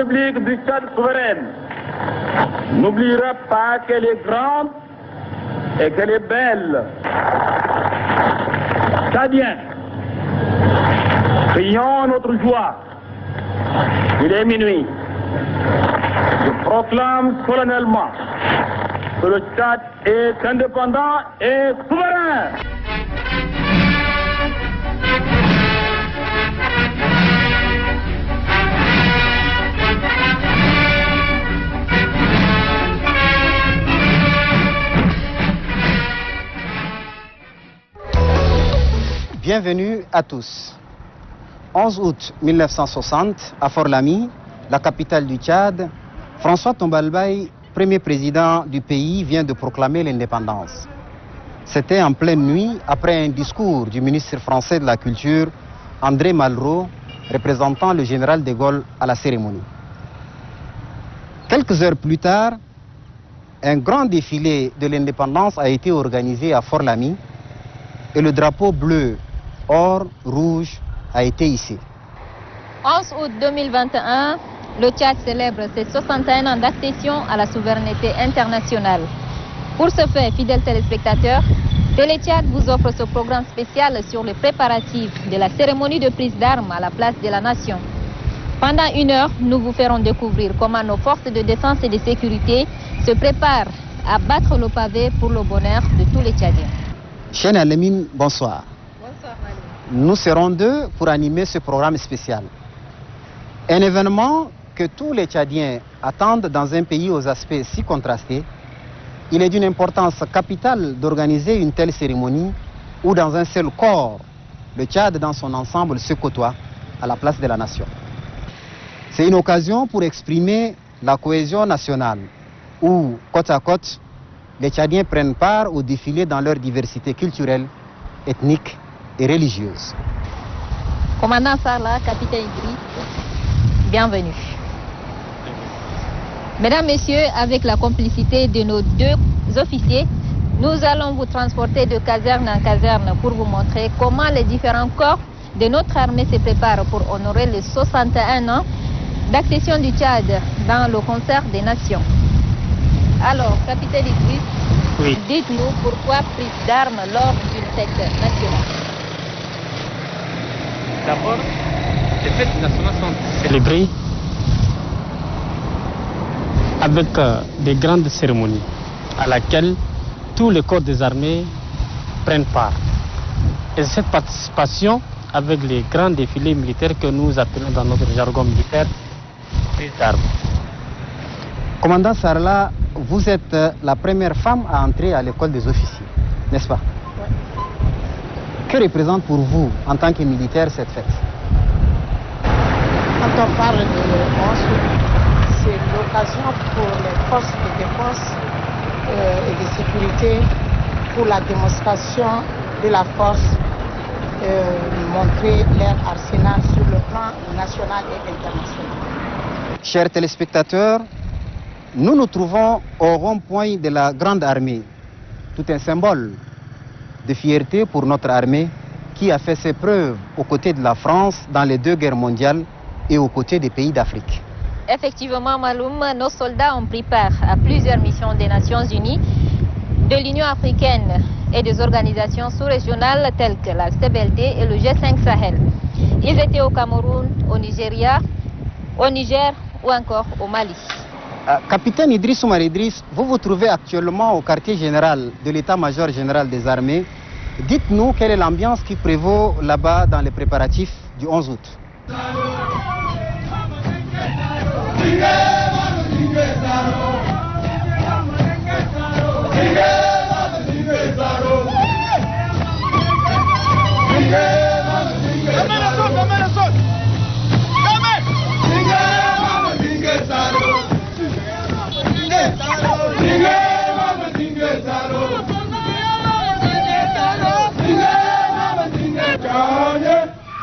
République du Tchad souveraine n'oubliera pas qu'elle est grande et qu'elle est belle. Tchadiens, crions notre joie. Il est minuit. Je proclame solennellement que le Tchad est indépendant et souverain. Bienvenue à tous. 11 août 1960, à Fort-Lamy, la capitale du Tchad, François Tombalbaye, premier président du pays, vient de proclamer l'indépendance. C'était en pleine nuit, après un discours du ministre français de la Culture, André Malraux, représentant le général de Gaulle à la cérémonie. Quelques heures plus tard, un grand défilé de l'indépendance a été organisé à Fort-Lamy et le drapeau bleu, or, rouge a été hissé. 11 août 2021, le Tchad célèbre ses 61 ans d'accession à la souveraineté internationale. Pour ce fait, fidèles téléspectateurs, Télé Tchad vous offre ce programme spécial sur les préparatifs de la cérémonie de prise d'armes à la place de la Nation. Pendant 1 heure, nous vous ferons découvrir comment nos forces de défense et de sécurité se préparent à battre le pavé pour le bonheur de tous les Tchadiens. Chêne Alemine, bonsoir. Bonsoir, Mali. Nous serons 2 pour animer ce programme spécial. Un événement que tous les Tchadiens attendent dans un pays aux aspects si contrastés. Il est d'une importance capitale d'organiser une telle cérémonie où dans un seul corps, le Tchad dans son ensemble se côtoie à la place de la nation. C'est une occasion pour exprimer la cohésion nationale où, côte à côte, les Tchadiens prennent part au défilé dans leur diversité culturelle, ethnique et religieuse. Commandant Sarla, capitaine Idriss, bienvenue. Mesdames, Messieurs, avec la complicité de nos 2 officiers, nous allons vous transporter de caserne en caserne pour vous montrer comment les différents corps de notre armée se préparent pour honorer les 61 ans d'accession du Tchad dans le concert des nations. Alors, capitaine Idriss, oui. Dites-nous pourquoi prise d'armes lors d'une fête nationale. D'abord, les fêtes nationales sont célébrées avec des grandes cérémonies à laquelle tous les corps des armées prennent part. Et cette participation avec les grands défilés militaires que nous appelons dans notre jargon militaire prise d'armes. Commandant Sarla, vous êtes la première femme à entrer à l'école des officiers, n'est-ce pas? Oui. Que représente pour vous, en tant que militaire, cette fête? Quand on parle de 11 août, c'est l'occasion pour les forces de défense et de sécurité pour la démonstration de la force, montrer leur arsenal sur le plan national et international. Chers téléspectateurs, nous nous trouvons au rond-point de la Grande Armée, tout un symbole de fierté pour notre armée qui a fait ses preuves aux côtés de la France dans les 2 guerres mondiales et aux côtés des pays d'Afrique. Effectivement, Maloum, nos soldats ont pris part à plusieurs missions des Nations Unies, de l'Union africaine et des organisations sous-régionales telles que la CBLT et le G5 Sahel. Ils étaient au Cameroun, au Nigeria, au Niger ou encore au Mali. Capitaine Idriss Oumar Idriss, vous vous trouvez actuellement au quartier général de l'état-major général des armées. Dites-nous quelle est l'ambiance qui prévaut là-bas dans les préparatifs du 11 août.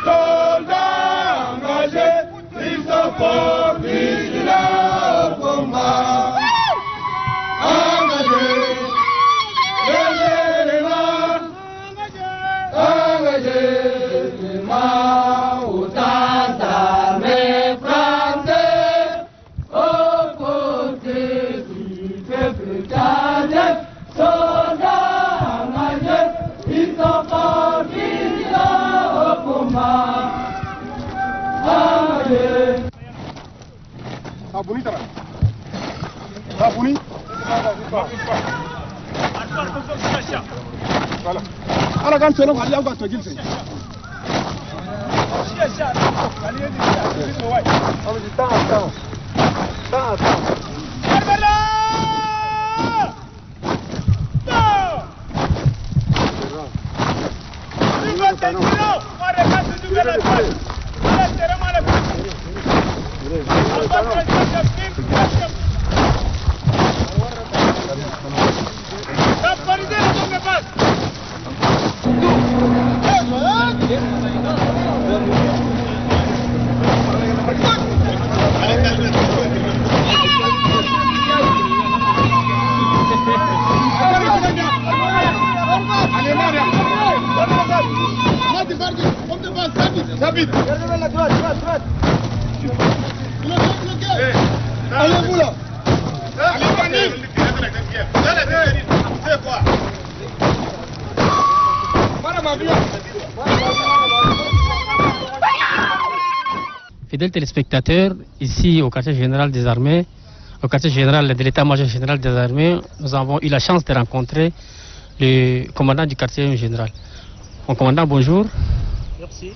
Soldats engagés, ils sont forts, vigilants au combat. Fidèles téléspectateurs, ici au quartier général des armées, au quartier général de l'état-major général des armées, nous avons eu la chance de rencontrer le commandant du quartier général. Mon commandant, bonjour. Merci.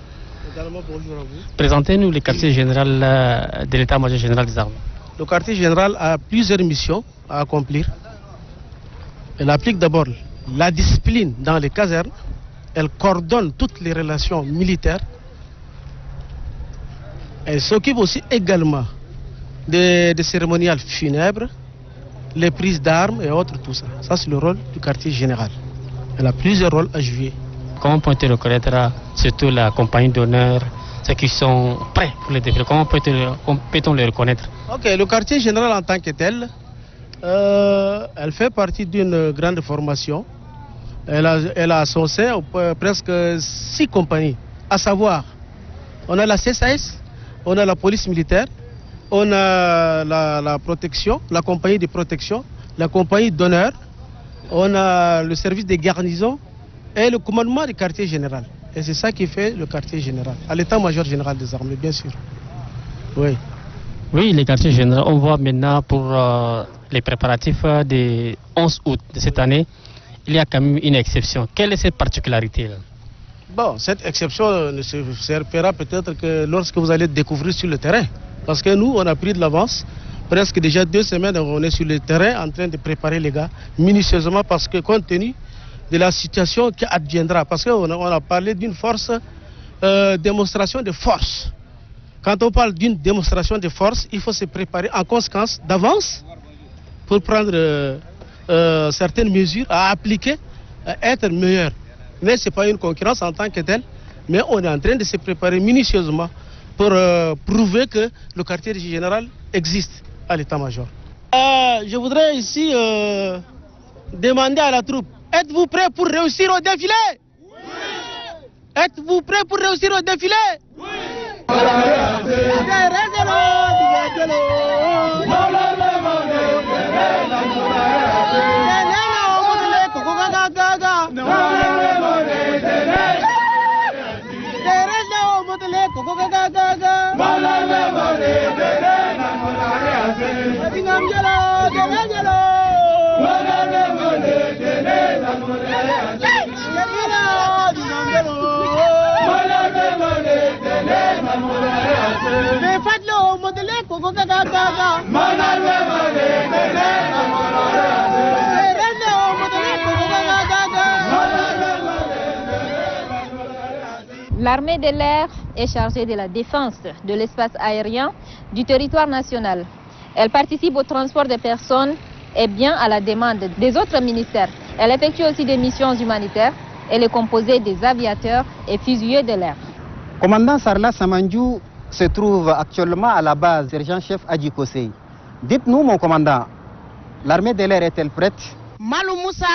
Également, bonjour à vous. Présentez-nous le quartier général de l'état-major général des armées. Le quartier général a plusieurs missions à accomplir. Elle applique d'abord la discipline dans les casernes. Elle coordonne toutes les relations militaires. Elle s'occupe aussi également des cérémoniales funèbres, les prises d'armes et autres, tout ça. Ça, c'est le rôle du quartier général. Elle a plusieurs rôles à jouer. Comment peut-on reconnaître surtout la compagnie d'honneur, ceux qui sont prêts pour les défilés? Comment peut-on les reconnaître? Ok, le quartier général en tant que tel, elle fait partie d'une grande formation. Elle a à son sein presque 6 compagnies, à savoir, on a la CSAS, on a la police militaire, on a la protection, la compagnie de protection, la compagnie d'honneur, on a le service des garnisons et le commandement du quartier général. Et c'est ça qui fait le quartier général, à l'état-major général des armées, bien sûr. Oui. Oui, le quartier général, on voit maintenant pour les préparatifs du 11 août de cette année, il y a quand même une exception. Quelle est cette particularité-là? Bon, cette exception ne se fera peut-être que lorsque vous allez découvrir sur le terrain. Parce que nous, on a pris de l'avance. Presque déjà 2 semaines, on est sur le terrain en train de préparer les gars minutieusement parce que compte tenu de la situation qui adviendra. Parce qu'on a parlé d'une force, démonstration de force. Quand on parle d'une démonstration de force, il faut se préparer en conséquence d'avance pour prendre certaines mesures à appliquer, à être meilleur. Mais ce n'est pas une concurrence en tant que telle, mais on est en train de se préparer minutieusement pour prouver que le quartier général existe à l'état-major. Je voudrais ici demander à la troupe, êtes-vous prêts pour réussir au défilé? Oui. Êtes-vous prêts pour réussir au défilé? Oui. L'armée de l'air est chargée de la défense de l'espace aérien du territoire national. Elle participe au transport des personnes et biens à la demande des autres ministères. Elle effectue aussi des missions humanitaires. Elle est composée des aviateurs et fusiliers de l'air. Commandant Sarla Samandjou se trouve actuellement à la base sergent-chef Adji Kosei. Dites-nous, mon commandant, l'armée de l'air est-elle prête? Malou Moussa,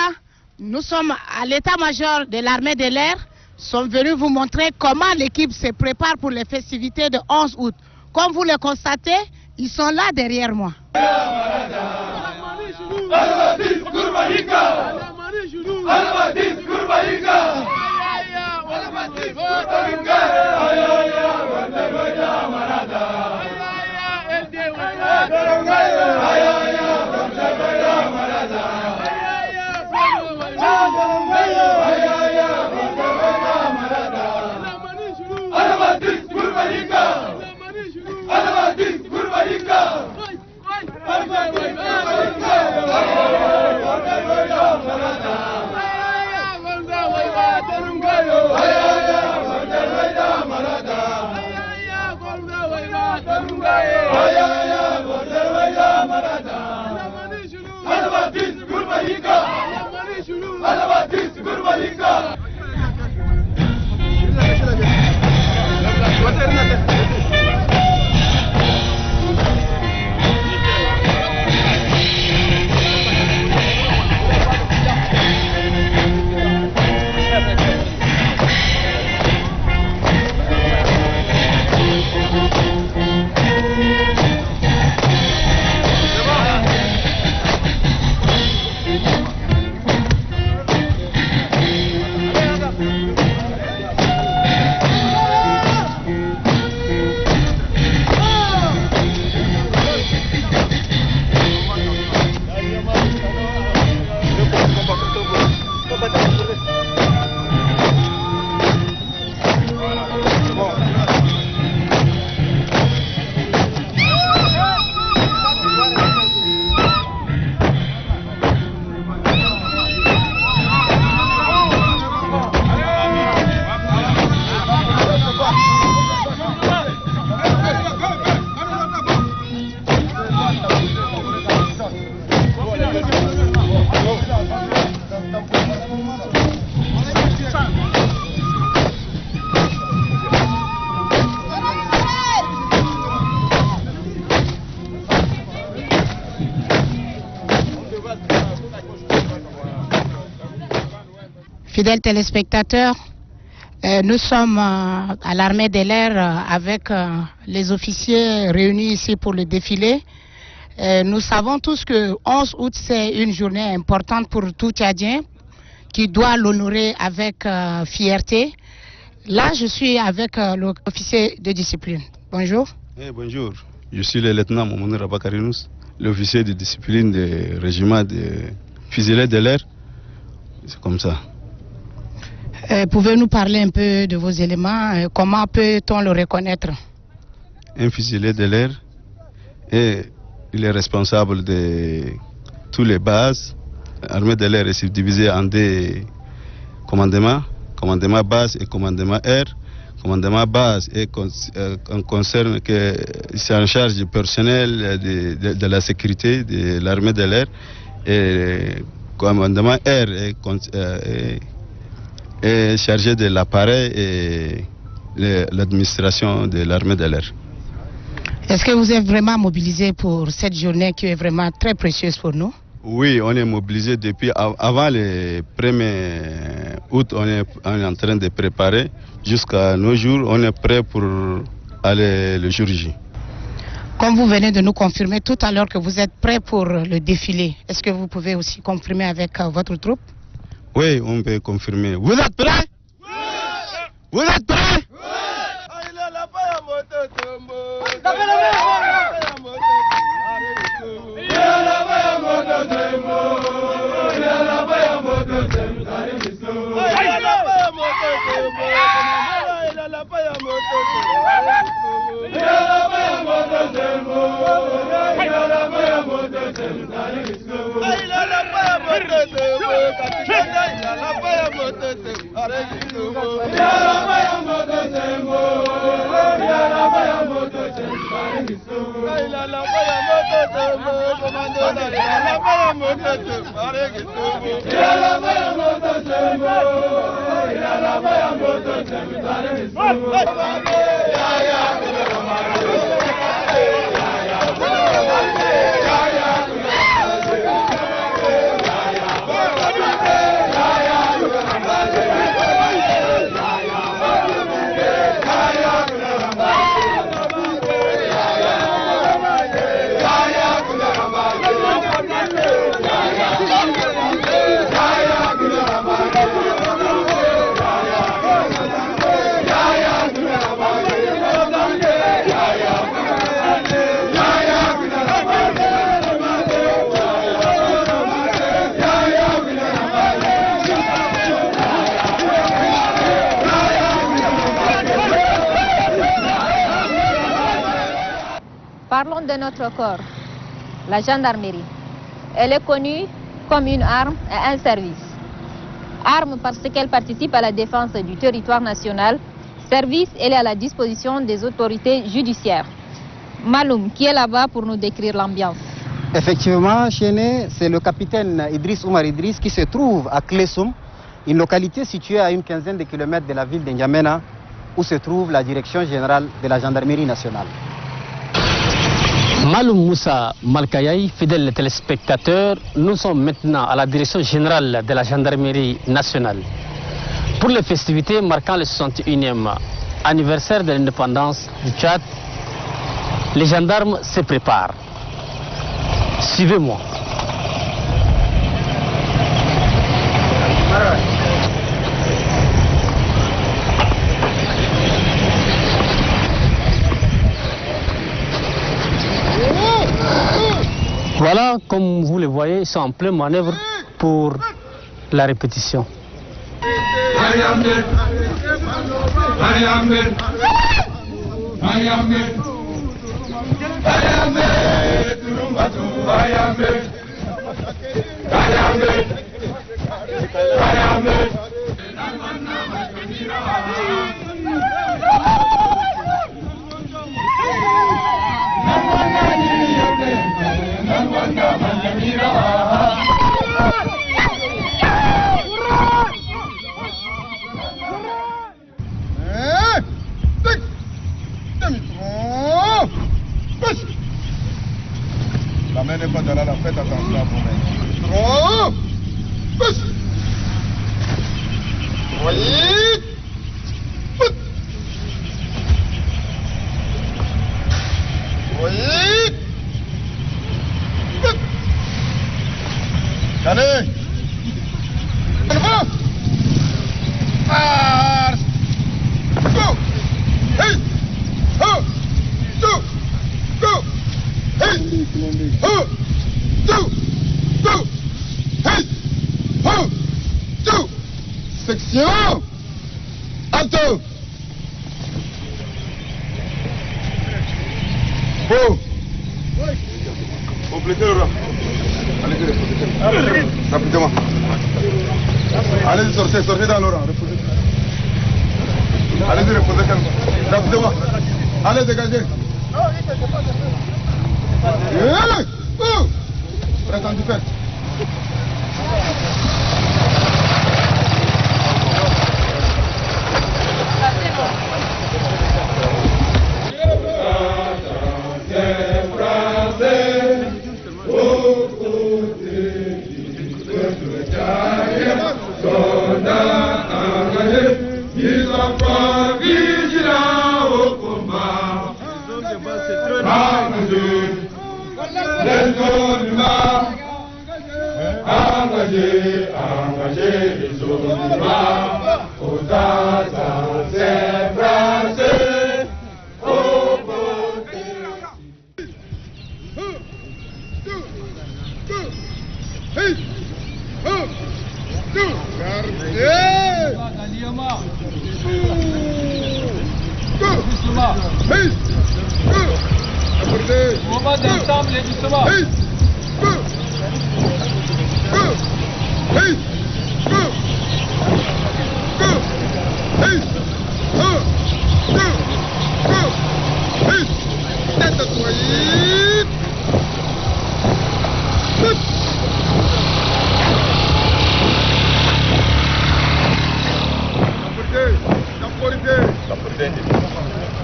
nous sommes à l'état-major de l'armée de l'air. Sommes venus vous montrer comment l'équipe se prépare pour les festivités de 11 août. Comme vous le constatez, ils sont là derrière moi. Fidèles téléspectateurs, nous sommes à l'armée de l'air avec les officiers réunis ici pour le défilé. Nous savons tous que 11 août, c'est une journée importante pour tout Tchadien qui doit l'honorer avec fierté. Là, je suis avec l'officier de discipline. Bonjour. Bonjour, je suis le lieutenant Mamoudou Rabakarinous, l'officier de discipline du régiment de fusiliers de l'air. C'est comme ça. Pouvez-vous nous parler un peu de vos éléments? Comment peut-on le reconnaître? Un fusilier de l'air, et il est responsable de toutes les bases. L'armée de l'air est subdivisée en deux commandements, commandement base et commandement air. Commandement base concerne que c'est en charge du personnel de la sécurité de l'armée de l'air, et commandement air est chargé de l'appareil et l'administration de l'armée de l'air. Est-ce que vous êtes vraiment mobilisé pour cette journée qui est vraiment très précieuse pour nous? Oui, on est mobilisé depuis avant le 1er août, on est en train de préparer. Jusqu'à nos jours, on est prêt pour aller le jour J. Comme vous venez de nous confirmer tout à l'heure que vous êtes prêt pour le défilé, est-ce que vous pouvez aussi confirmer avec votre troupe? Oui, on peut confirmer. Vous êtes prêts? Oui! Vous êtes prêts? Parlons de notre corps, la gendarmerie. Elle est connue comme une arme et un service. Arme parce qu'elle participe à la défense du territoire national. Service, elle est à la disposition des autorités judiciaires. Maloum, qui est là-bas pour nous décrire l'ambiance? Effectivement, Chéné, c'est le capitaine Idriss Oumar Idriss qui se trouve à Klessoum, une localité située à une quinzaine de kilomètres de la ville de N'Djamena, où se trouve la direction générale de la gendarmerie nationale. Maloum Moussa Malkayaï, fidèles téléspectateurs, nous sommes maintenant à la direction générale de la gendarmerie nationale. Pour les festivités marquant le 61e anniversaire de l'indépendance du Tchad, les gendarmes se préparent. Suivez-moi. Voilà, comme vous le voyez, ils sont en pleine manœuvre pour la répétition. La main n'est pas dans la fête, attention à vous-même. Allez. Marche. Go. Hey. Ho. Go. Go. Hey. Ho. Go. Go. Hey. Ho. Go. Section. Alto. Go. Complétez le rang. Allez, rapidement. Allez, sortez dans le rang. Allez, reposez calme. Rapidement. Allez, dégagez. Prétendu fait. Engagé les hommes aux attentes des Français, au côté. Mouvement d'ensemble et doucement. Hey! Go! Go! Hey! Go! Go! Go! Hey! Tête de toilette! Hey!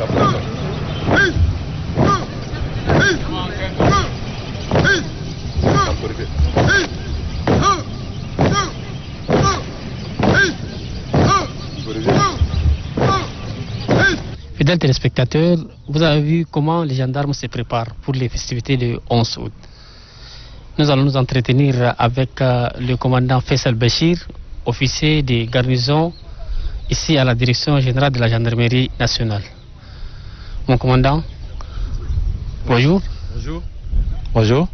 Go! Hey! Go! Hey! Go! Hey! Fidèles téléspectateurs, vous avez vu comment les gendarmes se préparent pour les festivités du 11 août. Nous allons nous entretenir avec le commandant Faisal Bachir, officier de garnison ici à la direction générale de la gendarmerie nationale. Mon commandant, bonjour. Bonjour. Bonjour.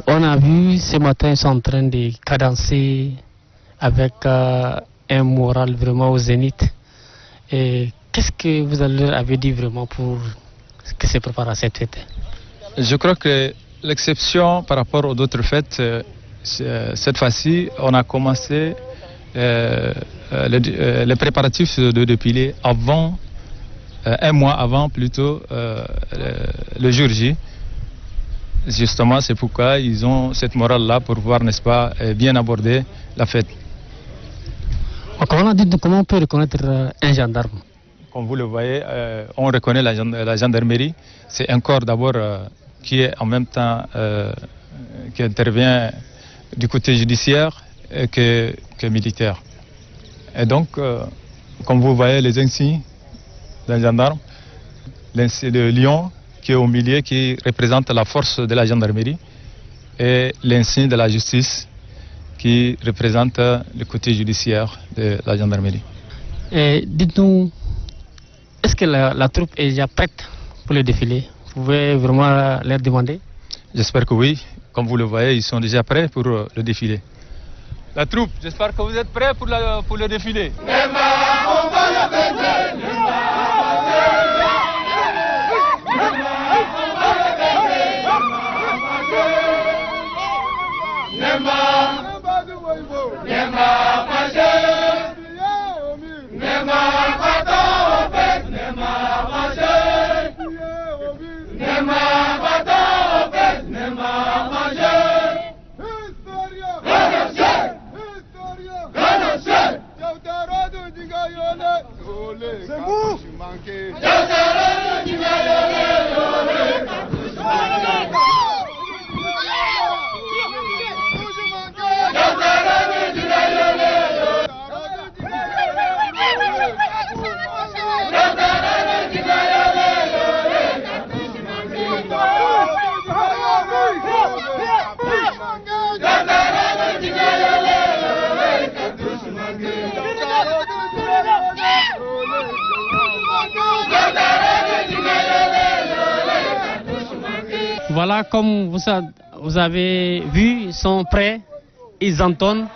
On a vu ce matin, ils sont en train de cadencer avec un moral vraiment au zénith. Et qu'est-ce que vous leur avez dit vraiment pour que se prépare à cette fête? Je crois que l'exception par rapport aux autres fêtes, cette fois-ci, on a commencé les préparatifs de défilé avant, un mois avant plutôt, le jour J. Justement, c'est pourquoi ils ont cette morale-là pour pouvoir, n'est-ce pas, bien aborder la fête. Comment on peut reconnaître un gendarme? Comme vous le voyez, on reconnaît la gendarmerie. C'est un corps d'abord qui est en même temps qui intervient du côté judiciaire que militaire. Et donc, comme vous voyez les insignes d'un gendarme, l'insigne de lion qui est au milieu, qui représente la force de la gendarmerie, et l'insigne de la justice qui représente le côté judiciaire de la gendarmerie. Dites-nous, est-ce que la troupe est déjà prête pour le défilé? Vous pouvez vraiment leur demander? J'espère que oui. Comme vous le voyez, ils sont déjà prêts pour le défilé. La troupe, j'espère que vous êtes prêts pour le défilé. C'est vous! Gendarmerie Voilà, comme vous avez vu, ils sont prêts, ils entonnent,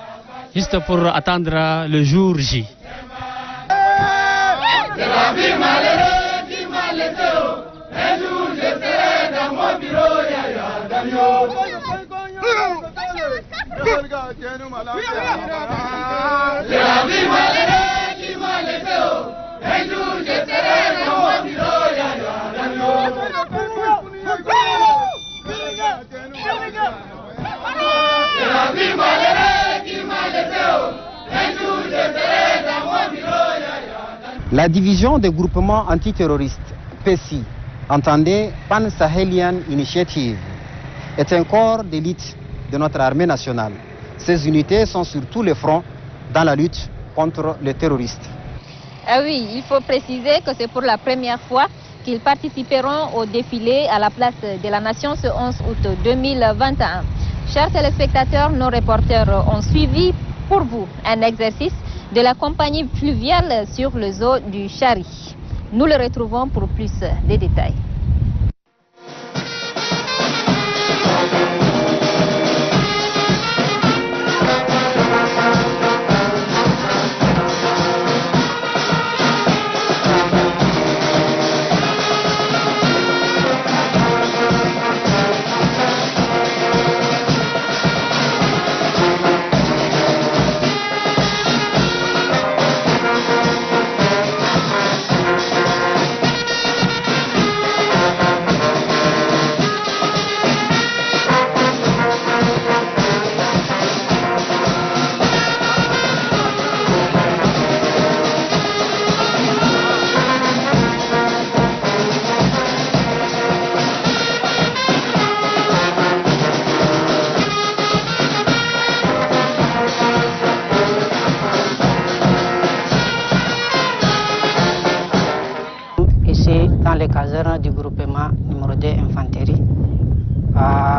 juste pour attendre le jour J. C'est la vie malheureuse qui m'a laissé. Un jour je serai dans mon bureau, yaya, Damio. C'est la vie malheureuse qui m'a laissé. Un jour je serai dans mon bureau, yaya, Damio. C'est la vie malheureuse qui m'a laissé. Un jour je serai dans mon bureau, yaya. La division des groupements antiterroristes, PECI, entendez Pan-Sahelian Initiative, est un corps d'élite de notre armée nationale. Ces unités sont sur tous les fronts dans la lutte contre les terroristes. Ah oui, il faut préciser que c'est pour la première fois qu'ils participeront au défilé à la place de la Nation ce 11 août 2021. Chers téléspectateurs, nos reporters ont suivi pour vous un exercice de la compagnie fluviale sur le zoo du Chari. Nous le retrouvons pour plus de détails. Dans les casernes du groupement numéro 2 infanterie,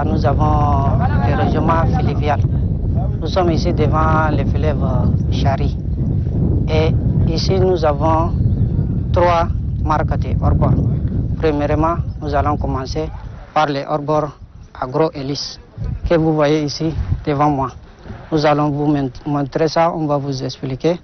nous avons le régiment fluvial. Nous sommes ici devant le fleuve Chari. Et ici, nous avons 3 marques de hors-bord. Premièrement, nous allons commencer par les hors-bords agro-hélices que vous voyez ici devant moi. Nous allons vous montrer ça, on va vous expliquer.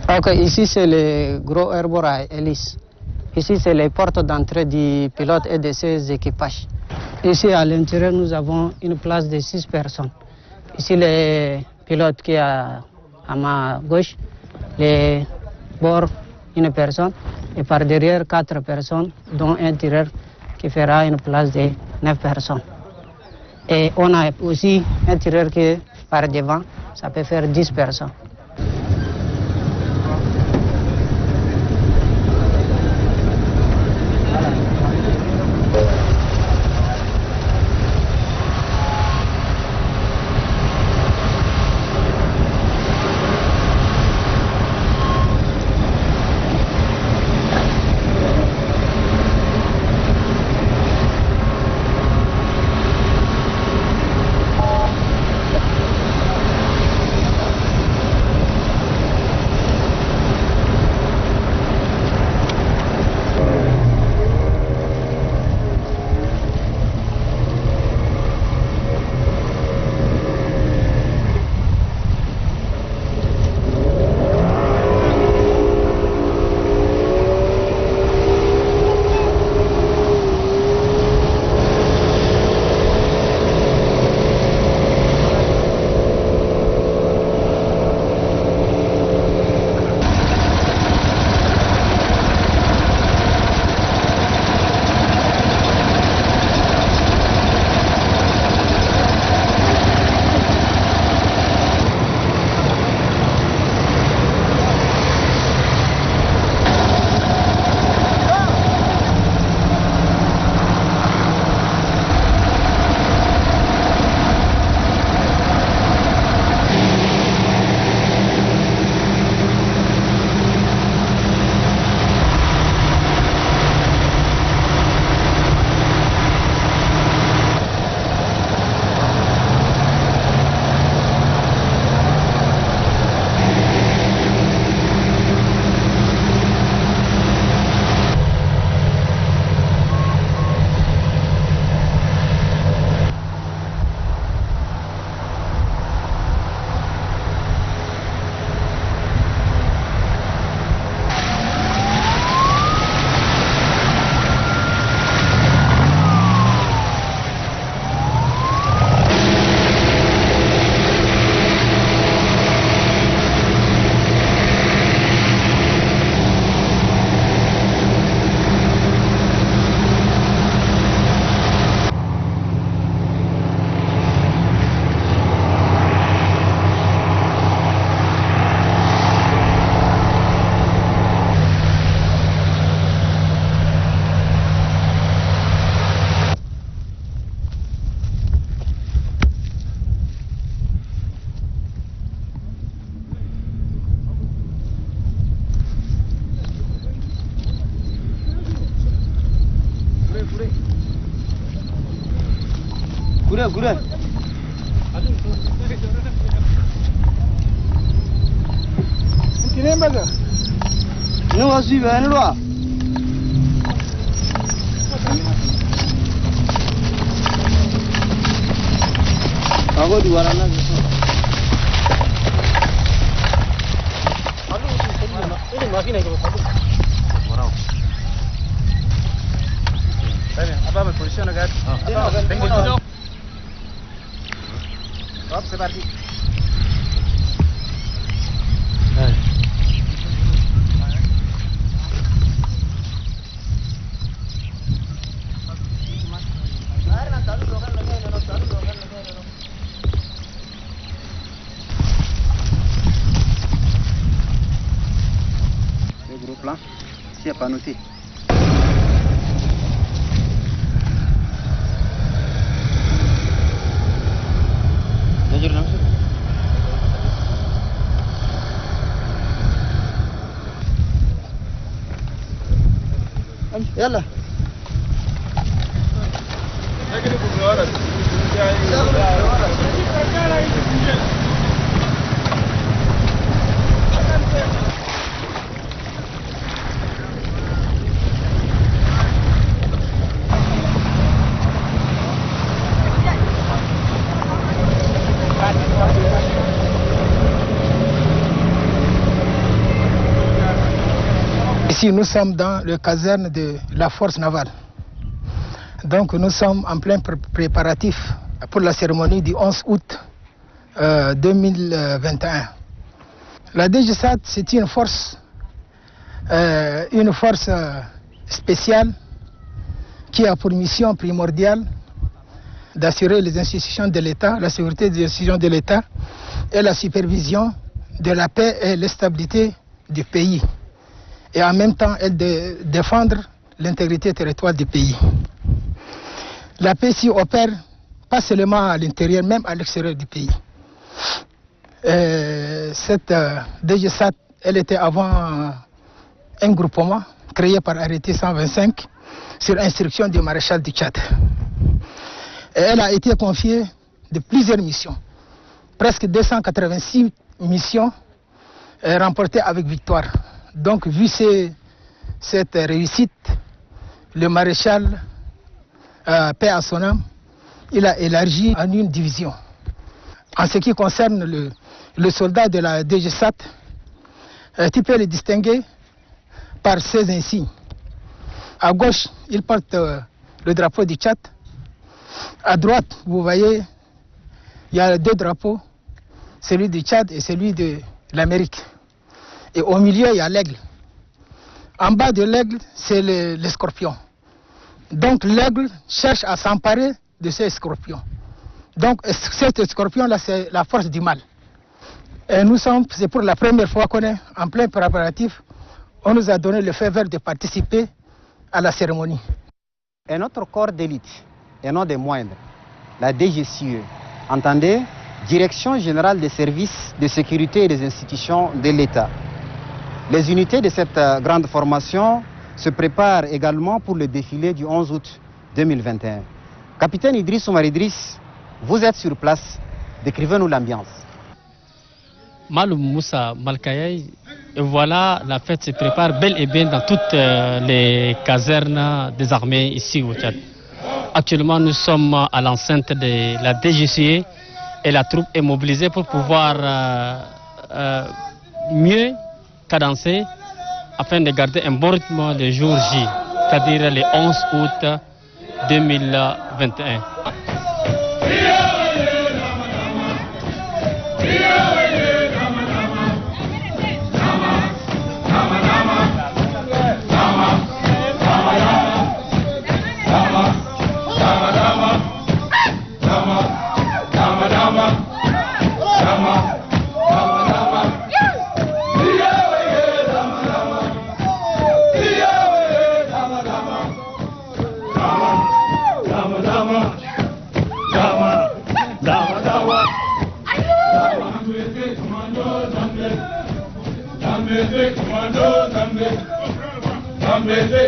Donc ici c'est le gros hors-bord à hélice. Ici c'est les portes d'entrée du pilote et de ses équipages. Ici à l'intérieur nous avons une place de 6 personnes. Ici le pilote qui est à ma gauche, les bords une personne et par derrière 4 personnes dont un tireur qui fera une place de 9 personnes. Et on a aussi un tireur qui par devant, ça peut faire 10 personnes. Gouren. Nous on suit une loi. Agora do Arana. Ele máquina que você moral. Bem, ababa posição agora. Tem muito. Hop, c'est parti. Le gros plan, s'il n'y a pas noté. يلا Ici, nous sommes dans le caserne de la force navale. Donc, nous sommes en plein préparatif pour la cérémonie du 11 août 2021. La DGSAT, c'est une force spéciale qui a pour mission primordiale d'assurer les institutions de l'État, la sécurité des institutions de l'État et la supervision de la paix et la stabilité du pays. Et en même temps, elle de défendre l'intégrité territoriale du pays. La paix s'y opère pas seulement à l'intérieur, même à l'extérieur du pays. Cette DGSAT, elle était avant un groupement créé par arrêté 125 sur instruction du maréchal du Tchad. Et elle a été confiée de plusieurs missions, presque 286 missions remportées avec victoire. Donc, vu cette réussite, le maréchal, paix à son âme, il a élargi en une division. En ce qui concerne le soldat de la DGSAT, tu peux le distinguer par ces insignes. À gauche, il porte le drapeau du Tchad. À droite, vous voyez, il y a deux drapeaux, celui du Tchad et celui de l'Amérique. Et au milieu, il y a l'aigle. En bas de l'aigle, c'est le scorpion. Donc l'aigle cherche à s'emparer de ces scorpions. Donc cet scorpion-là, c'est la force du mal. Et nous sommes, c'est pour la première fois qu'on est en plein préparatif, on nous a donné le feu vert de participer à la cérémonie. Et notre corps d'élite, et non des moindres, la DGCE, entendez, Direction générale des services de sécurité et des institutions de l'État. Les unités de cette grande formation se préparent également pour le défilé du 11 août 2021. Capitaine Idriss Oumar Idriss, vous êtes sur place, décrivez-nous l'ambiance. Maloum Moussa Malkaï, et voilà, la fête se prépare bel et bien dans toutes les casernes des armées ici au Tchad. Actuellement, nous sommes à l'enceinte de la DGCE et la troupe est mobilisée pour pouvoir mieux cadencer afin de garder un bon rythme le jour J, c'est-à-dire le 11 août 2021.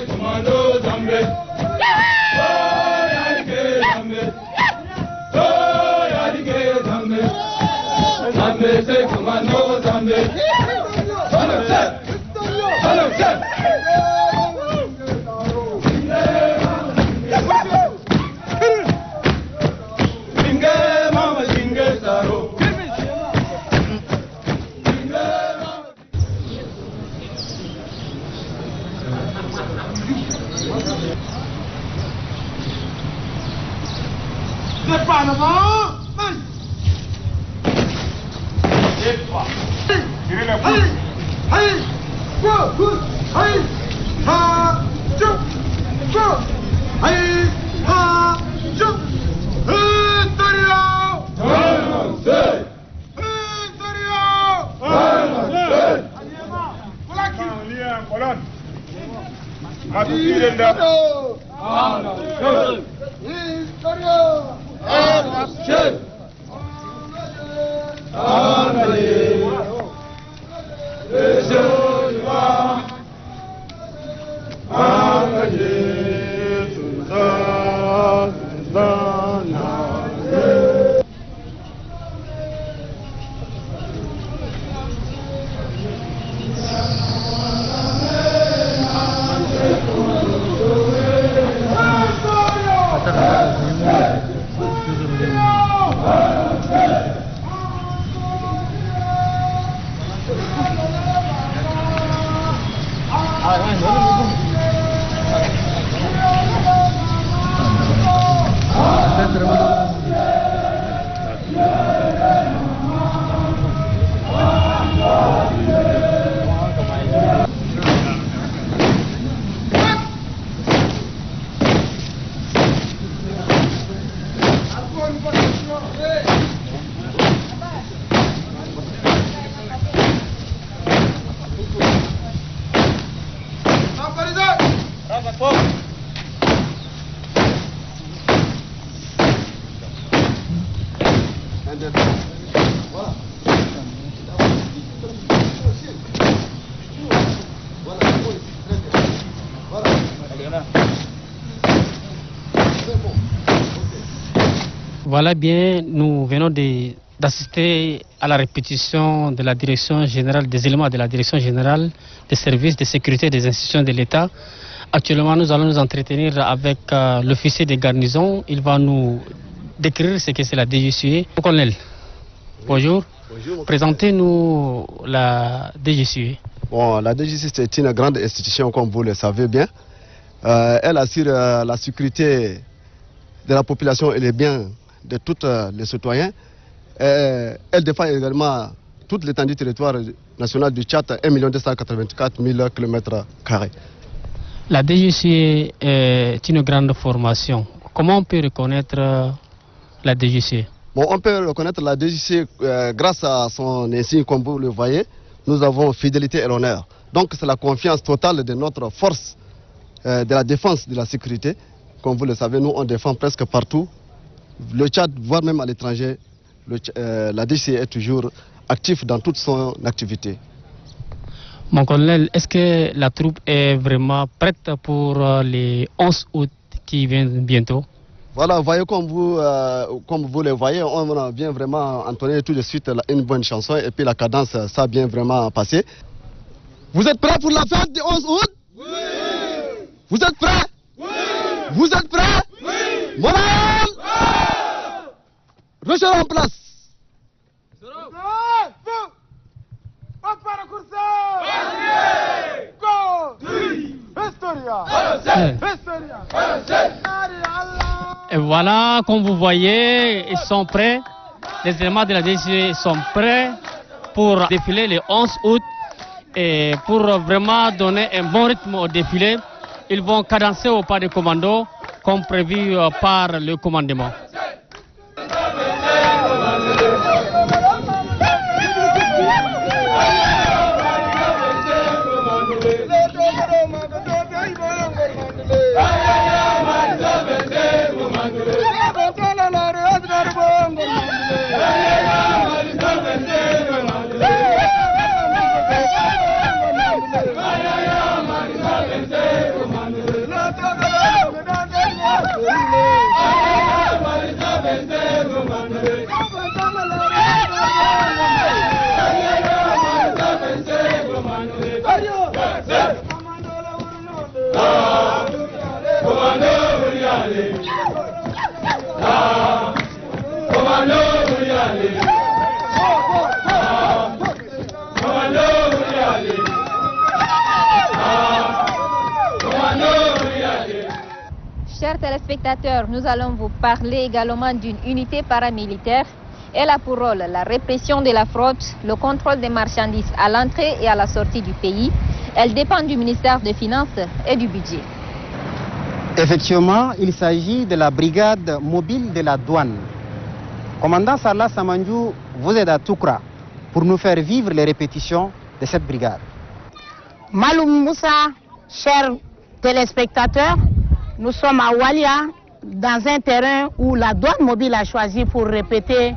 Commando, Zambe, c'est commando Zambe. Allons, chef. Allons, chef. Pas devant. Tirez la pousse. Voilà bien, nous venons d'assister à la répétition de la direction générale, des éléments de la direction générale des services de sécurité des institutions de l'État. Actuellement, nous allons nous entretenir avec l'officier des garnisons. Il va nous décrire ce que c'est la DGCE. Colonel, bonjour. Bonjour. Présentez-nous la DGCE. Bon, la DGCE, c'est une grande institution, comme vous le savez bien. Elle assure la sécurité de la population et les biens de tous les citoyens. Elle défend également toute l'étendue du territoire national du Tchad, 1 284 000 km². La DGCE est une grande formation. Comment on peut reconnaître la DGCE? Bon, on peut reconnaître la DGCE grâce à son insigne, comme vous le voyez. Nous avons fidélité et l'honneur. Donc c'est la confiance totale de notre force de la défense de la sécurité. Comme vous le savez, nous on défend presque partout. Le Tchad, voire même à l'étranger, la DGCE est toujours active dans toute son activité. Mon colonel, est-ce que la troupe est vraiment prête pour les 11 août qui viennent bientôt? Voilà, vous voyez, comme vous le voyez, on vient vraiment entonner tout de suite une bonne chanson et puis la cadence, ça a bien vraiment passé. Vous êtes prêts pour la fête du 11 août? Oui! Vous êtes prêts? Oui! Vous êtes prêts? Oui! Moral! Restez en place. Et voilà, comme vous voyez, ils sont prêts. Les éléments de la DGCE sont prêts pour défiler le 11 août. Et pour vraiment donner un bon rythme au défilé, ils vont cadencer au pas de commando comme prévu par le commandement. chers téléspectateurs, nous allons vous parler également d'une unité paramilitaire. Elle a pour rôle la répression de la fraude, le contrôle des marchandises à l'entrée et à la sortie du pays. Elle dépend du ministère des Finances et du Budget. Effectivement, il s'agit de la brigade mobile de la douane. Commandant Sarla Samandjou, vous êtes à Toukra pour nous faire vivre les répétitions de cette brigade. Maloum Moussa, chers téléspectateurs, nous sommes à Walia, dans un terrain où la douane mobile a choisi pour répéter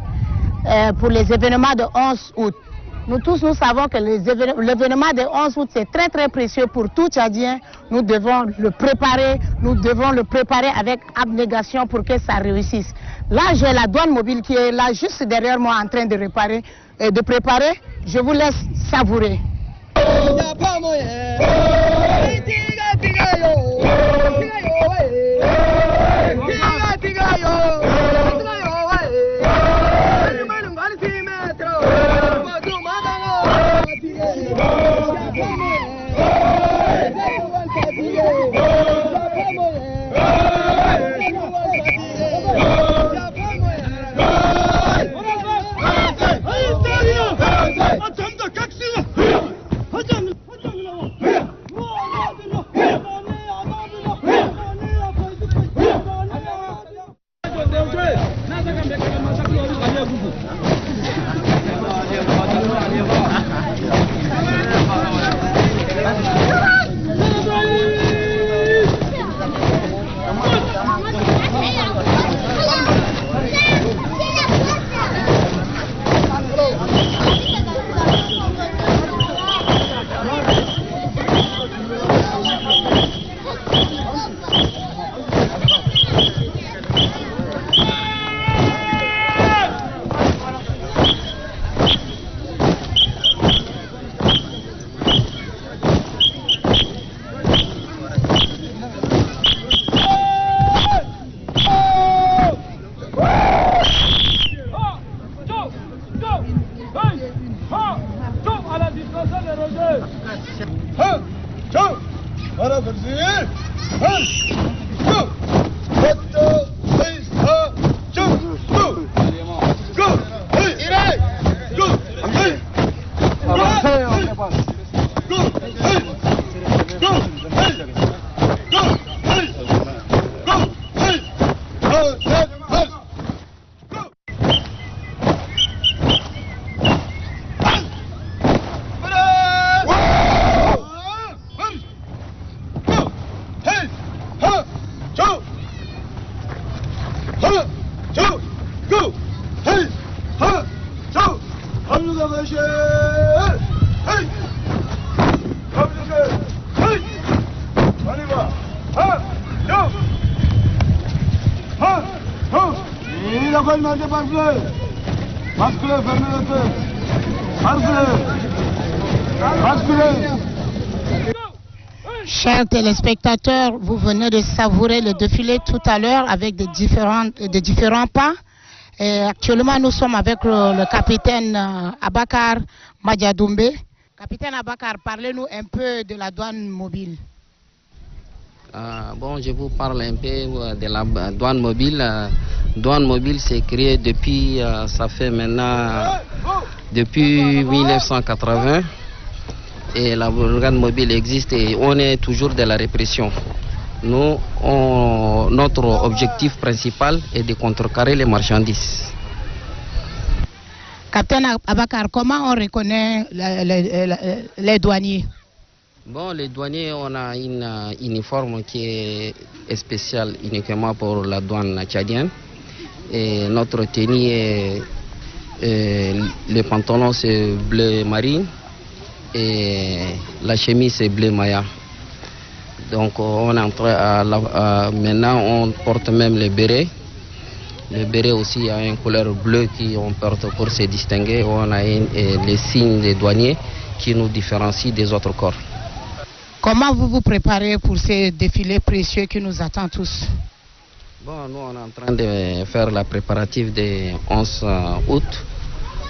pour les événements de 11 août. Nous tous, nous savons que l'événement de 11 août, c'est très très précieux pour tout Tchadien. Nous devons le préparer avec abnégation pour que ça réussisse. Là, j'ai la douane mobile qui est là, juste derrière moi, en train de préparer. Je vous laisse savourer. Chers téléspectateurs, vous venez de savourer le défilé tout à l'heure avec des différents pas. Et actuellement, nous sommes avec le capitaine Abakar Madiadoumbe. Capitaine Abakar, parlez-nous un peu de la douane mobile. Bon, je vous parle un peu de la douane mobile. Douane mobile s'est créée depuis, ça fait maintenant, depuis 1980. Et la brigade mobile existe et on est toujours de la répression. Nous, notre objectif principal est de contrecarrer les marchandises. Capitaine Abakar, comment on reconnaît les douaniers? Bon, les douaniers, on a une uniforme qui est spéciale uniquement pour la douane tchadienne. Et notre tenue est, le pantalon c'est bleu marine et la chemise c'est bleu maya. Donc on est en train maintenant on porte même le béret. Le béret aussi a une couleur bleue qu'on porte pour se distinguer. On a les signes des douaniers qui nous différencient des autres corps. Comment vous vous préparez pour ces défilés précieux qui nous attendent tous? Bon, nous on est en train de faire la préparative du 11 août.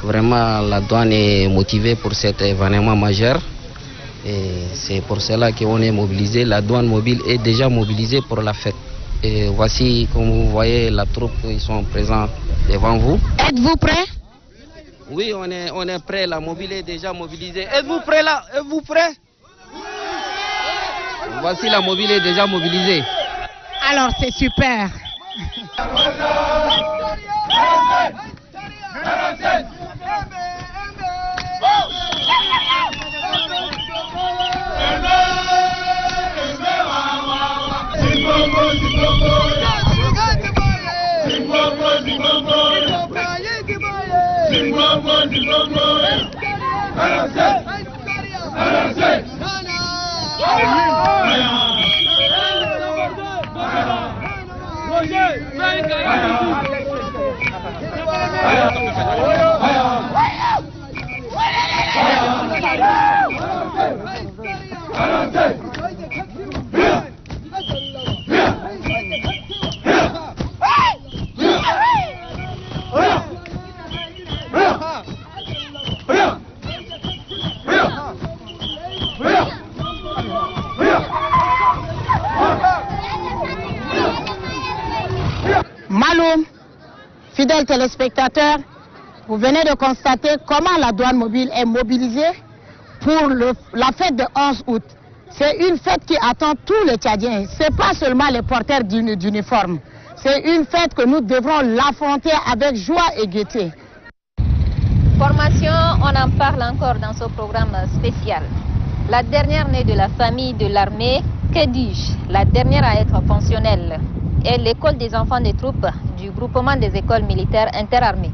Vraiment la douane est motivée pour cet événement majeur. Et c'est pour cela qu'on est mobilisé. La douane mobile est déjà mobilisée pour la fête. Et voici, comme vous voyez, la troupe, ils sont présents devant vous. Êtes-vous prêts? Oui, on est prêts, la mobile est déjà mobilisée. Êtes-vous prêts là? Êtes-vous prêts? Voici, la mobile est déjà mobilisée. Alors c'est super. Maloum, fidèles téléspectateurs, vous venez de constater comment la douane mobile est mobilisée pour la fête de 11 août. C'est une fête qui attend tous les Tchadiens. Ce n'est pas seulement les porteurs d'uniformes. C'est une fête que nous devrons l'affronter avec joie et gaieté. Formation, on en parle encore dans ce programme spécial. La dernière née de la famille de l'armée, que dis-je, la dernière à être fonctionnelle, est l'école des enfants des troupes du groupement des écoles militaires interarmées.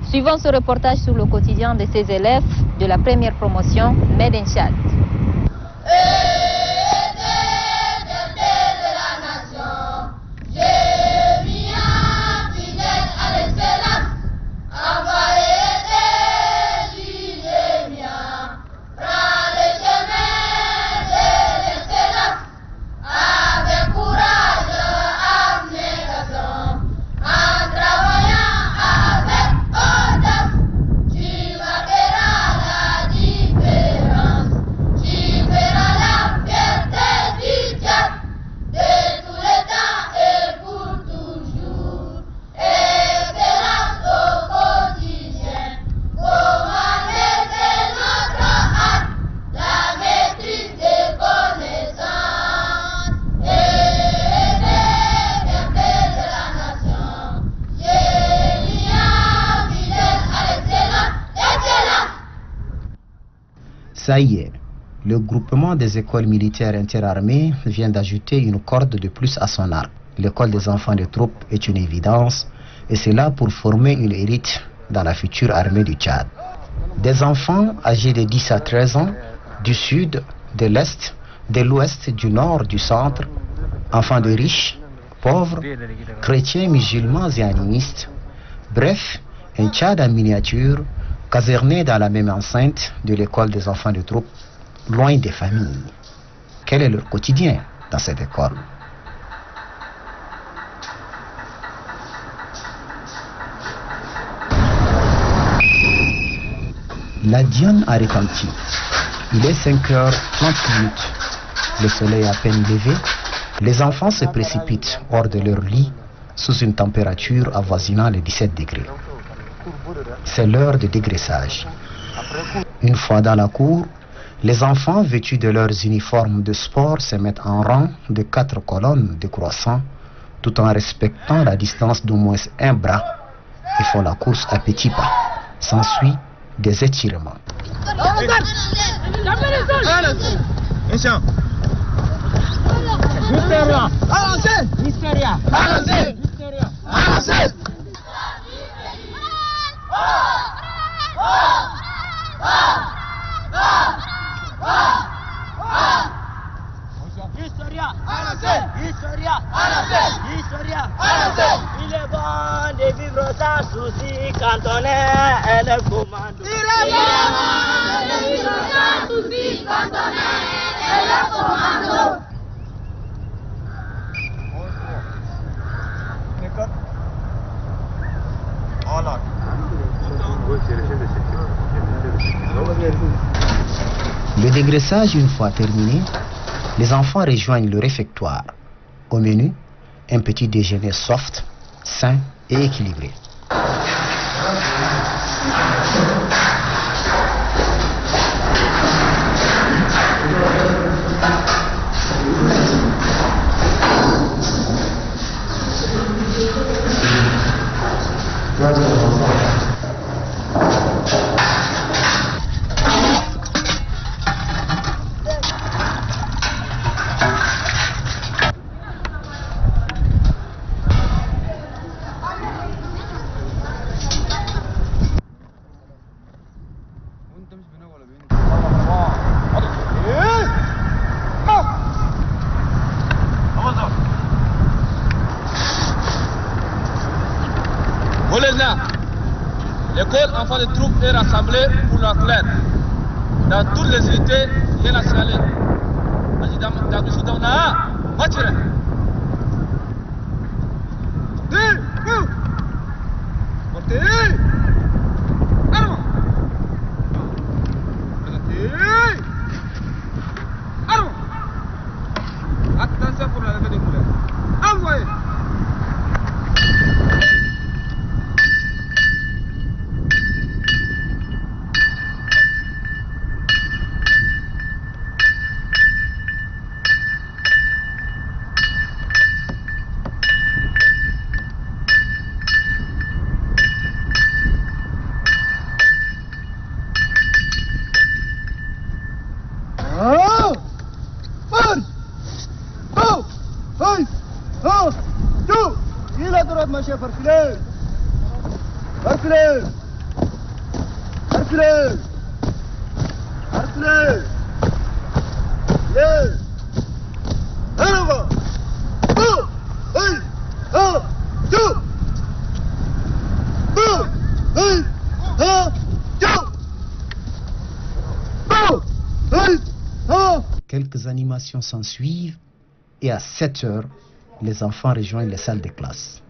Suivons ce reportage sur le quotidien de ces élèves de la première promotion Made in Tchad. Ça y est, le groupement des écoles militaires interarmées vient d'ajouter une corde de plus à son arc. L'école des enfants de troupes est une évidence, et c'est là pour former une élite dans la future armée du Tchad. Des enfants âgés de 10 à 13 ans, du sud, de l'est, de l'ouest, du nord, du centre, enfants de riches, pauvres, chrétiens, musulmans et animistes. Bref, un Tchad en miniature, casernés dans la même enceinte de l'école des enfants de troupes, loin des familles. Quel est leur quotidien dans cette école? La Diane a retenti. Il est 5h30. Le soleil à peine levé. Les enfants se précipitent hors de leur lit sous une température avoisinant les 17 degrés. C'est l'heure de dégraissage. Une fois dans la cour, les enfants vêtus de leurs uniformes de sport se mettent en rang de 4 colonnes décroissant tout en respectant la distance d'au moins un bras et font la course à petits pas. S'ensuit des étirements. Il est bon de vivre sans souci quand on est le commando. Il est bon de vivre sans souci quand on est le commando. Le dégraissage une fois terminé, les enfants rejoignent le réfectoire. Au menu, un petit déjeuner soft, sain et équilibré. L'école enfant de troupe est rassemblée pour la claire. Dans toutes les unités, il y a la signalée. Attention pour la levée des couleurs. Envoyez. Quelques animations s'ensuivent et à 7 heures, les enfants rejoignent les salles de classe.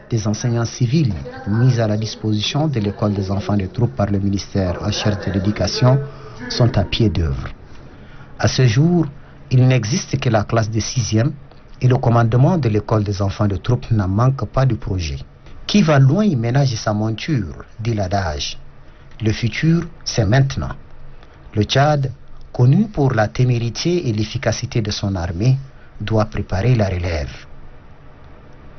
Des enseignants civils mis à la disposition de l'école des enfants de troupe par le ministère en charge de l'éducation sont à pied d'œuvre. À ce jour, il n'existe que la classe de 6e et le commandement de l'école des enfants de troupe n'en manque pas de projet. Qui va loin y ménage sa monture, dit l'adage. Le futur, c'est maintenant. Le Tchad, connu pour la témérité et l'efficacité de son armée, doit préparer la relève.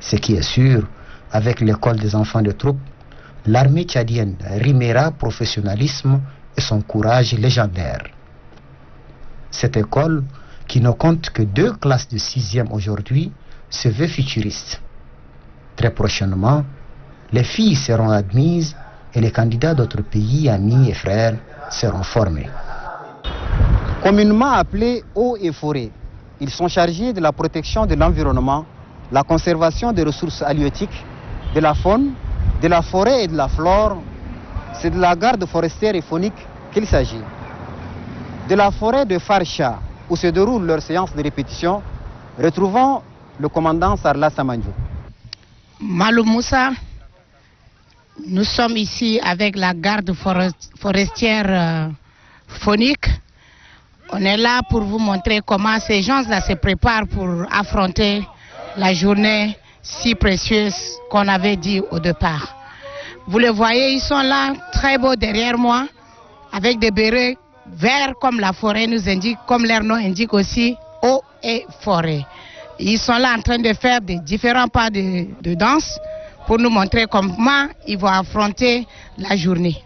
Ce qui est sûr, avec l'école des enfants de troupe, l'armée tchadienne rimera professionnalisme et son courage légendaire. Cette école, qui ne compte que 2 classes de 6e aujourd'hui, se veut futuriste. Très prochainement, les filles seront admises et les candidats d'autres pays, amis et frères, seront formés. Communément appelés eaux et forêts, ils sont chargés de la protection de l'environnement, la conservation des ressources halieutiques, de la faune, de la forêt et de la flore. C'est de la garde forestière et faunique qu'il s'agit. De la forêt de Farsha, où se déroulent leurs séances de répétition, retrouvons le commandant Sarla Samandjou. Malou Moussa, nous sommes ici avec la garde forestière faunique. On est là pour vous montrer comment ces gens-là se préparent pour affronter la journée si précieuse qu'on avait dit au départ. Vous les voyez, ils sont là, très beaux derrière moi, avec des bérets verts comme la forêt nous indique, comme leur nom indique aussi, eau et forêt. Ils sont là en train de faire des différents pas de danse pour nous montrer comment ils vont affronter la journée.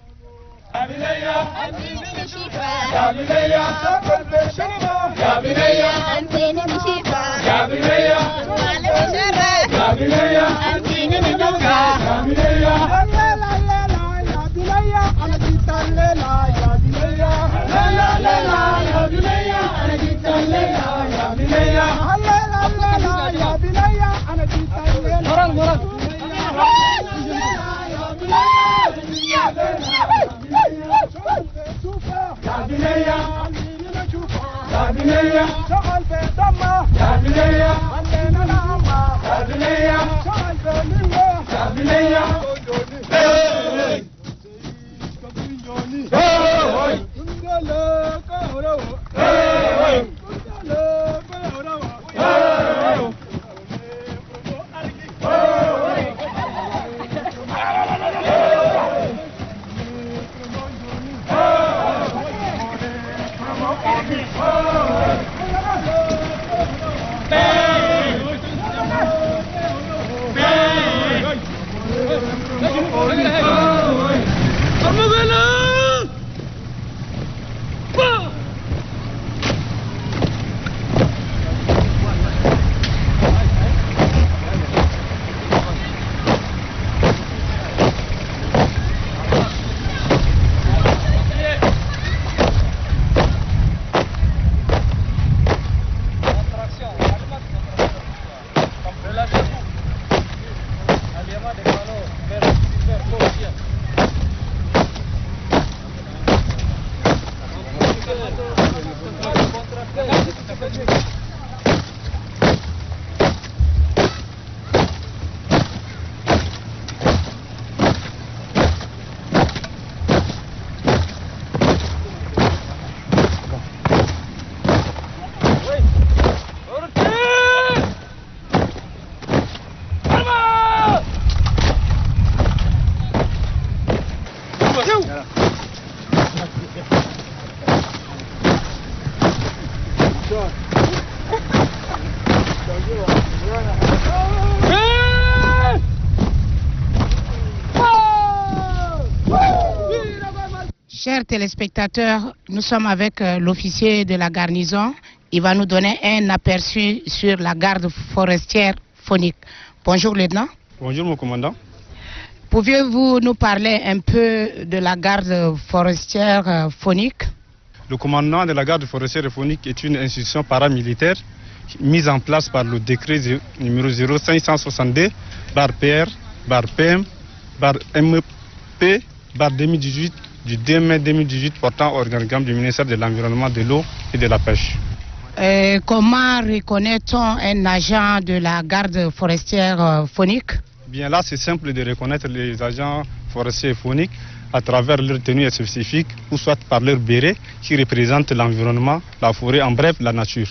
Chers téléspectateurs, nous sommes avec l'officier de la garnison. Il va nous donner un aperçu sur la garde forestière phonique. Bonjour, lieutenant. Bonjour, mon commandant. Pouviez-vous nous parler un peu de la garde forestière phonique? Le commandement de la garde forestière phonique est une institution paramilitaire mise en place par le décret numéro 0562 /PR /PM /MEP /2018 du 2 mai 2018 portant organigramme du ministère de l'Environnement, de l'eau et de la pêche. Comment reconnaît-on un agent de la garde forestière phonique? Bien là, c'est simple de reconnaître les agents forestiers phoniques à travers leur tenue spécifique ou soit par leur béret qui représente l'environnement, la forêt, en bref, la nature.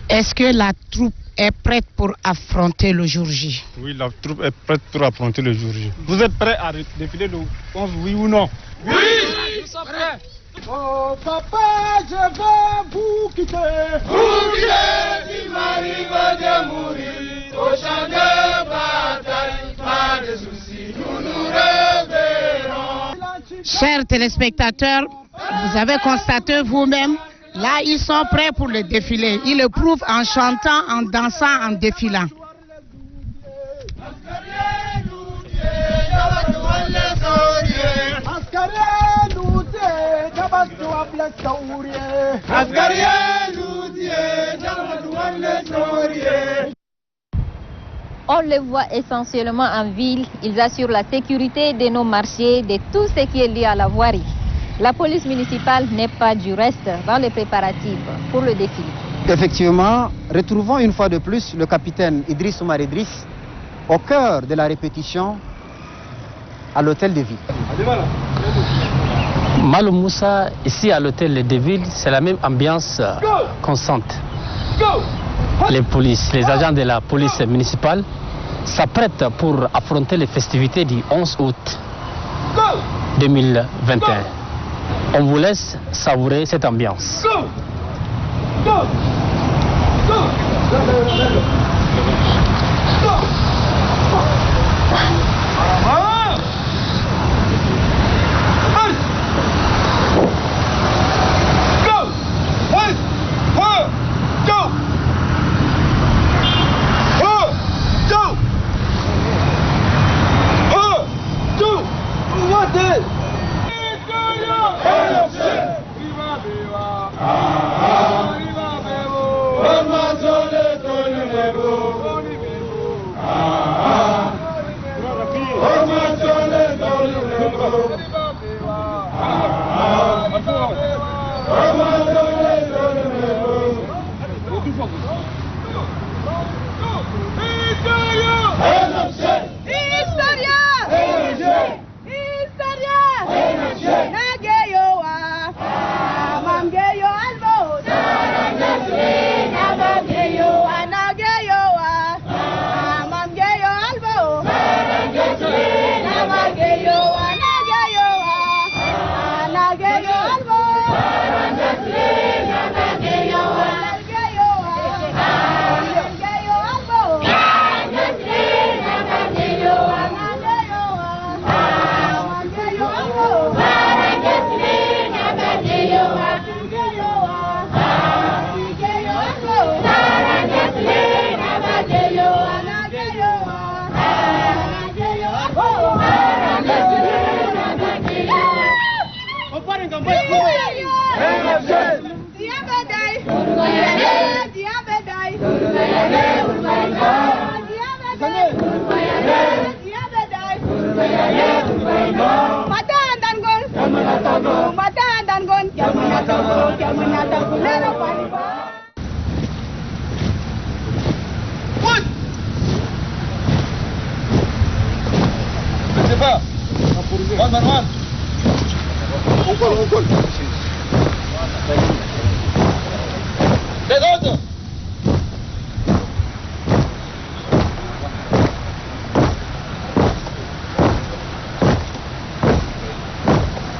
Est-ce que la troupe est prête pour affronter le jour J? Oui, la troupe est prête pour affronter le jour J. Vous êtes prêts à défiler le 11, oui ou non? Oui, nous sommes prêts. Oh papa, je vais vous quitter. Vous quitter, il m'arrive de mourir. Au champ de bataille, pas de soucis, nous nous reverrons. Chers téléspectateurs, vous avez constaté vous-même, là ils sont prêts pour le défilé. Ils le prouvent en chantant, en dansant, en défilant. On les voit essentiellement en ville. Ils assurent la sécurité de nos marchés, de tout ce qui est lié à la voirie. La police municipale n'est pas du reste dans les préparatifs pour le défilé. Effectivement, retrouvons une fois de plus le capitaine Idriss Oumar Idriss au cœur de la répétition à l'hôtel de ville. Malo Moussa, ici à l'hôtel de ville, c'est la même ambiance constante. Les agents de la police municipale s'apprêtent pour affronter les festivités du 11 août 2021. On vous laisse savourer cette ambiance.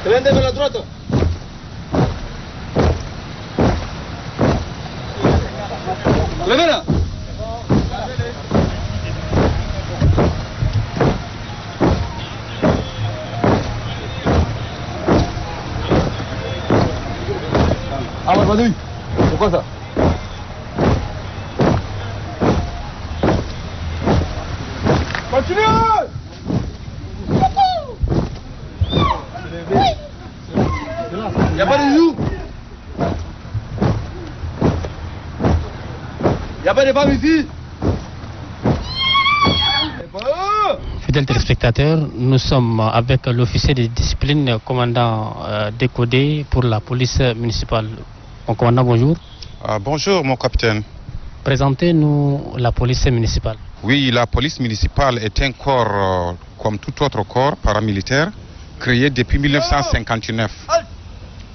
Prendeme la droite. Levela. pas de nuit. C'est quoi ça? Continuez! Y'a pas de jour? Y'a pas de femmes ici? Fidèles téléspectateurs, nous sommes avec l'officier de discipline, commandant décodé pour la police municipale. Mon commandant, bonjour. Bonjour, mon capitaine. Présentez-nous la police municipale. Oui, la police municipale est un corps, comme tout autre corps paramilitaire, créé depuis 1959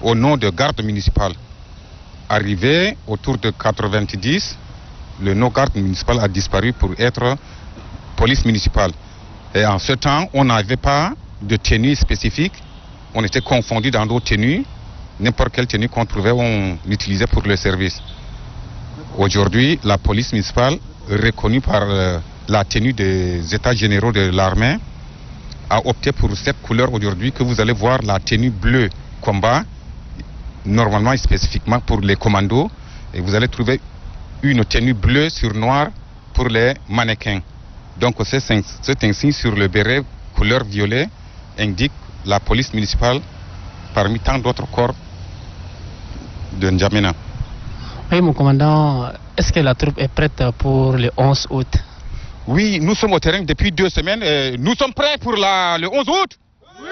au nom de garde municipale. Arrivé autour de 90, le nom garde municipale a disparu pour être police municipale. Et en ce temps, on n'avait pas de tenue spécifique. On était confondu dans d'autres tenues. N'importe quelle tenue qu'on trouvait, on l'utilisait pour le service. Aujourd'hui, la police municipale, reconnue par la tenue des états généraux de l'armée, a opté pour cette couleur aujourd'hui que vous allez voir, la tenue bleue combat, normalement et spécifiquement pour les commandos. Et vous allez trouver une tenue bleue sur noir pour les mannequins. Donc cet insigne sur le béret couleur violet indique la police municipale parmi tant d'autres corps de N'Djamena. Oui, mon commandant, est-ce que la troupe est prête pour le 11 août? Oui, nous sommes au terrain depuis 2 semaines. Nous sommes prêts pour le 11 août. Oui.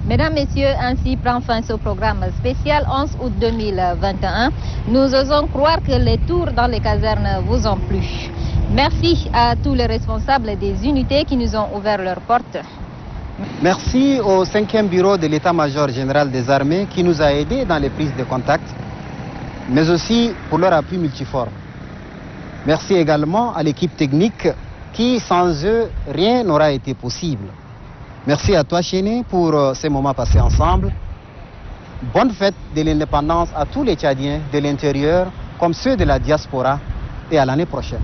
Mesdames, Messieurs, ainsi prend fin ce programme spécial 11 août 2021. Nous osons croire que les tours dans les casernes vous ont plu. Merci à tous les responsables des unités qui nous ont ouvert leurs portes. Merci au 5e bureau de l'état-major général des armées qui nous a aidés dans les prises de contact, mais aussi pour leur appui multiforme. Merci également à l'équipe technique qui, sans eux, rien n'aura été possible. Merci à toi, Chéné, pour ces moments passés ensemble. Bonne fête de l'indépendance à tous les Tchadiens de l'intérieur, comme ceux de la diaspora, et à l'année prochaine.